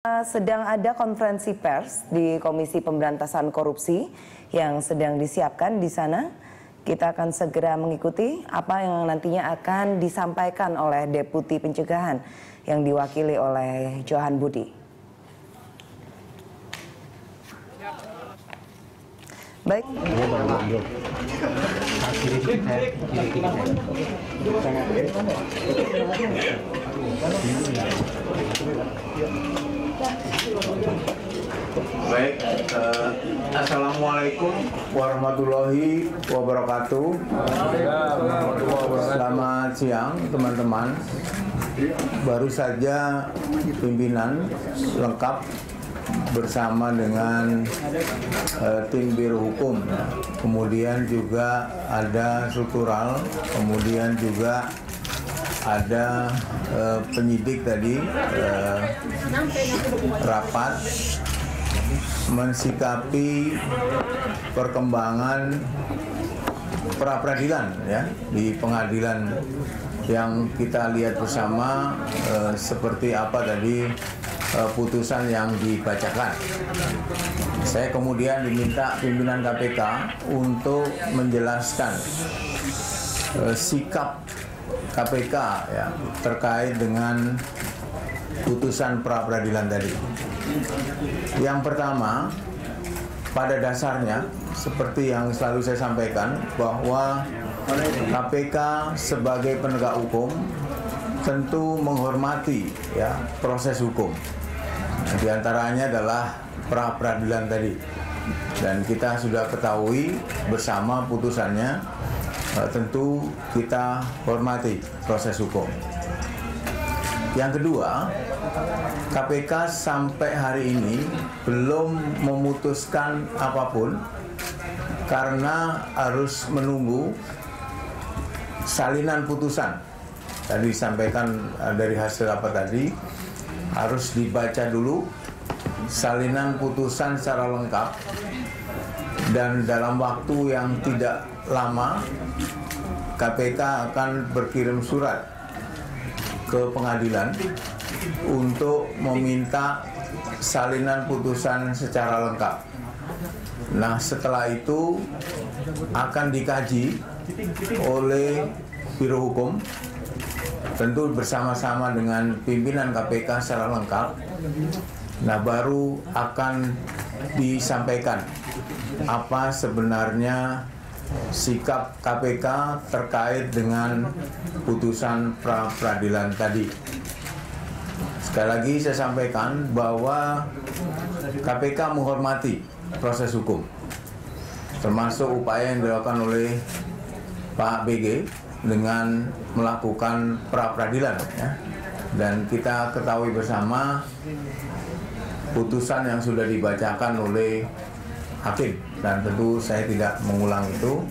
Sedang ada konferensi pers di Komisi Pemberantasan Korupsi yang sedang disiapkan di sana. Kita akan segera mengikuti apa yang nantinya akan disampaikan oleh Deputi Pencegahan yang diwakili oleh Johan Budi. Baik. Baik, Assalamualaikum warahmatullahi wabarakatuh. Selamat siang teman-teman. Baru saja pimpinan lengkap bersama dengan tim Biro Hukum, kemudian juga ada struktural, kemudian juga ada penyidik tadi rapat mensikapi perkembangan pra-peradilan ya di pengadilan yang kita lihat bersama seperti apa tadi putusan yang dibacakan. Saya kemudian diminta pimpinan KPK untuk menjelaskan sikap KPK ya terkait dengan putusan pra-peradilan tadi. Yang pertama, pada dasarnya seperti yang selalu saya sampaikan bahwa KPK sebagai penegak hukum tentu menghormati ya proses hukum. Di antaranya adalah pra-peradilan tadi. Dan kita sudah ketahui bersama putusannya, tentu kita hormati proses hukum. Yang kedua, KPK sampai hari ini belum memutuskan apapun karena harus menunggu salinan putusan. Tadi disampaikan dari hasil apa tadi, harus dibaca dulu salinan putusan secara lengkap dan dalam waktu yang tidak lama KPK akan berkirim surat ke pengadilan untuk meminta salinan putusan secara lengkap. Nah, setelah itu akan dikaji oleh Biro Hukum, tentu bersama-sama dengan pimpinan KPK secara lengkap. Nah, baru akan disampaikan apa sebenarnya sikap KPK terkait dengan putusan pra-peradilan tadi. Sekali lagi saya sampaikan bahwa KPK menghormati proses hukum, termasuk upaya yang dilakukan oleh Pak BG dengan melakukan pra-peradilan ya. Dan kita ketahui bersama putusan yang sudah dibacakan oleh hakim, dan tentu saya tidak mengulang itu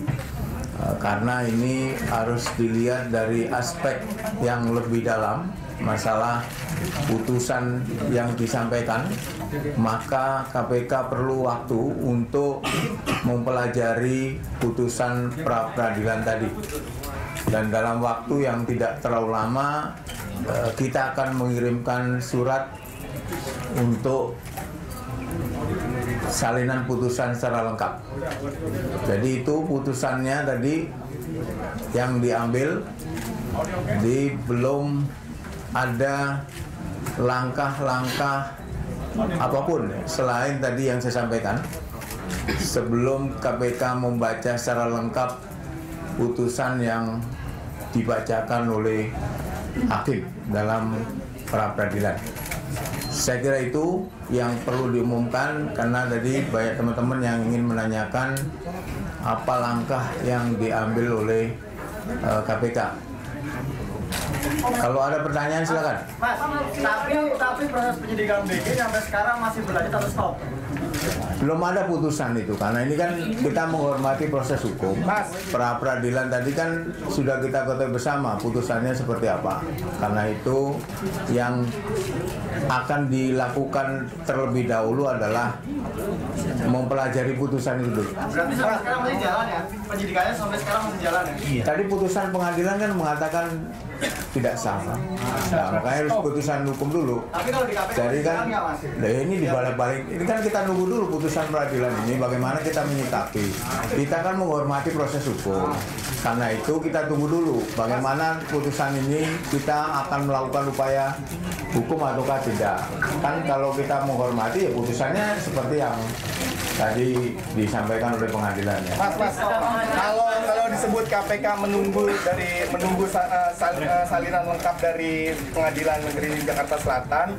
karena ini harus dilihat dari aspek yang lebih dalam masalah putusan yang disampaikan. Maka KPK perlu waktu untuk mempelajari putusan pra-peradilan tadi, dan dalam waktu yang tidak terlalu lama kita akan mengirimkan surat untuk salinan putusan secara lengkap. Jadi itu putusannya tadi yang diambil, jadi belum ada langkah-langkah apapun selain tadi yang saya sampaikan. Sebelum KPK membaca secara lengkap putusan yang dibacakan oleh hakim dalam pra-peradilan. Saya kira itu yang perlu diumumkan, karena tadi banyak teman-teman yang ingin menanyakan apa langkah yang diambil oleh KPK. Kalau ada pertanyaan silakan. Mas, tapi proses penyidikan BG sampai sekarang masih berlanjut atau stop? Belum ada putusan itu, karena ini kan kita menghormati proses hukum. Pra-peradilan tadi kan sudah kita ketahui bersama putusannya seperti apa. Karena itu yang akan dilakukan terlebih dahulu adalah mempelajari putusan itu. Berarti sampai sekarang masih jalan ya? Penyidikannya sampai sekarang masih jalan ya? Tadi putusan pengadilan kan mengatakan tidak sah. Nah, makanya harus putusan hukum dulu. Tapi kalau di KPK Jadi kan, nggak, Mas? ini dibalik-balik. Ini kan kita nunggu dulu putusan peradilan ini. Bagaimana kita menyikapi? Kita kan menghormati proses hukum. Karena itu kita tunggu dulu. Bagaimana putusan ini kita akan melakukan upaya hukum ataukah tidak. Kan kalau kita menghormati ya putusannya seperti yang tadi disampaikan oleh pengadilan ya. Mas, kalau disebut KPK menunggu salinan lengkap dari Pengadilan Negeri Jakarta Selatan,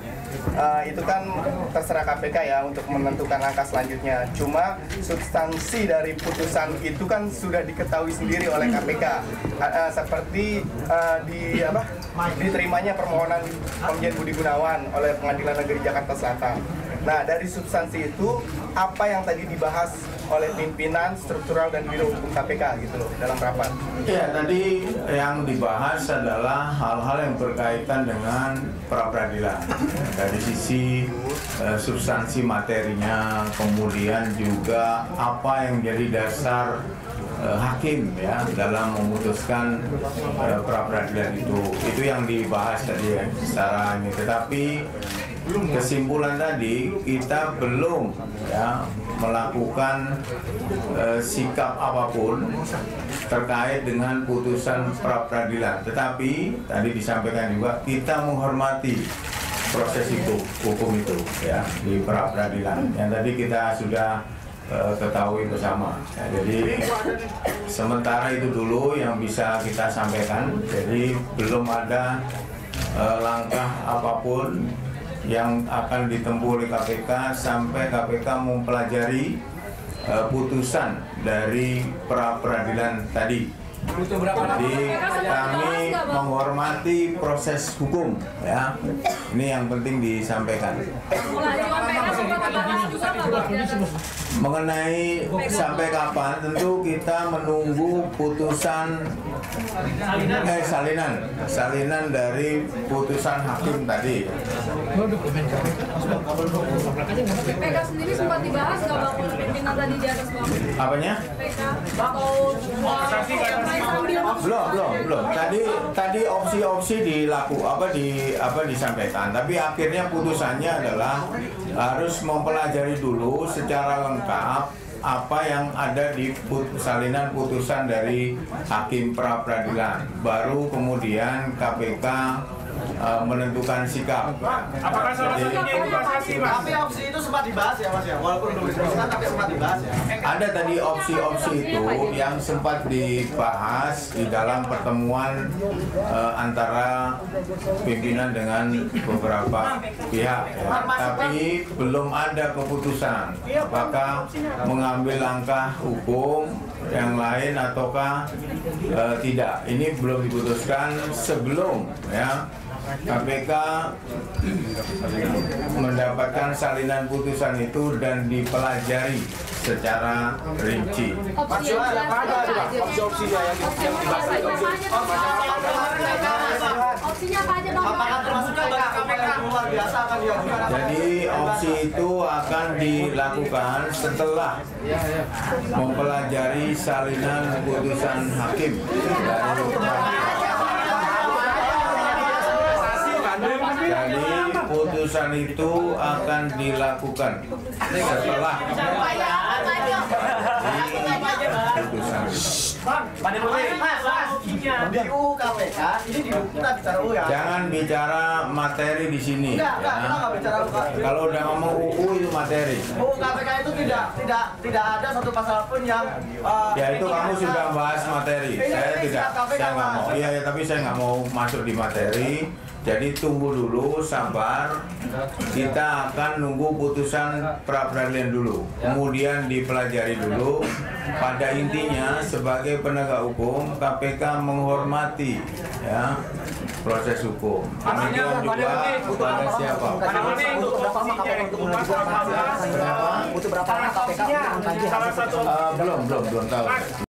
itu kan terserah KPK ya untuk menentukan langkah selanjutnya. Cuma substansi dari putusan itu kan sudah diketahui sendiri oleh KPK, seperti diterimanya permohonan Komjen Budi Gunawan oleh Pengadilan Negeri Jakarta Selatan. Nah, dari substansi itu apa yang tadi dibahas oleh pimpinan struktural dan biro hukum KPK gitu loh dalam rapat? Ya, tadi yang dibahas adalah hal-hal yang berkaitan dengan pra peradilan. Dari sisi substansi materinya, kemudian juga apa yang jadi dasar hakim ya dalam memutuskan pra peradilan itu yang dibahas tadi ya, secara ini. Tetapi kesimpulan tadi kita belum ya melakukan sikap apapun terkait dengan putusan pra peradilan. Tetapi tadi disampaikan juga kita menghormati proses itu, hukum itu ya di pra peradilan. Yang tadi kita sudah ketahui bersama. Ya, jadi sementara itu dulu yang bisa kita sampaikan. Jadi belum ada langkah apapun yang akan ditempuh oleh KPK sampai KPK mempelajari putusan dari pra peradilan tadi. Jadi kami menghormati proses hukum ya. Ini yang penting disampaikan. Mengenai sampai kapan tentu kita menunggu putusan salinan dari putusan hakim tadi. PK sendiri sempat dibahas nggak Bang oleh pimpinan tadi di atas Bang? Apanya? PK atau Belum. Tadi opsi-opsi disampaikan, tapi akhirnya putusannya adalah harus mempelajari dulu secara lengkap apa yang ada di salinan putusan dari hakim pra peradilan. Baru kemudian KPK menentukan sikap. Apakah salah satunya itu kasasi, Mas? Tapi opsi itu sempat dibahas ya, Mas ya? Walaupun belum diputuskan, tapi sempat dibahas ya? Ada tadi opsi-opsi itu yang sempat dibahas di dalam pertemuan antara pimpinan dengan beberapa pihak ya. Tapi belum ada keputusan apakah mengambil langkah hukum yang lain ataukah tidak. Ini belum diputuskan sebelum ya KPK mendapatkan salinan putusan itu dan dipelajari secara rinci. opsinya apa aja Bang? Apakah termasuk KPK luar biasa akan diajukan? Jadi opsi itu akan dilakukan setelah mempelajari salinan putusan hakim dari Jadi putusan itu akan dilakukan setelah putusan. Di UU KPK, ini kita bicara UU ya? Jangan bicara materi di sini. Enggak, kita Ya. nggak bicara UU. Kalau udah ngomong UU itu materi. UU KPK itu tidak ada satu pasal pun yang Ya itu kamu sudah bahas materi. Saya nggak mau. Iya, tapi saya nggak mau masuk di materi. Jadi tunggu dulu, sabar. Kita akan nunggu putusan pra peradilan dulu. Kemudian dipelajari dulu. Pada intinya sebagai penegak hukum, KPK menghormati ya proses hukum. Demikian juga kepada siapa. butuh berapa lama KPK untuk mengkaji hasil Belum tahu.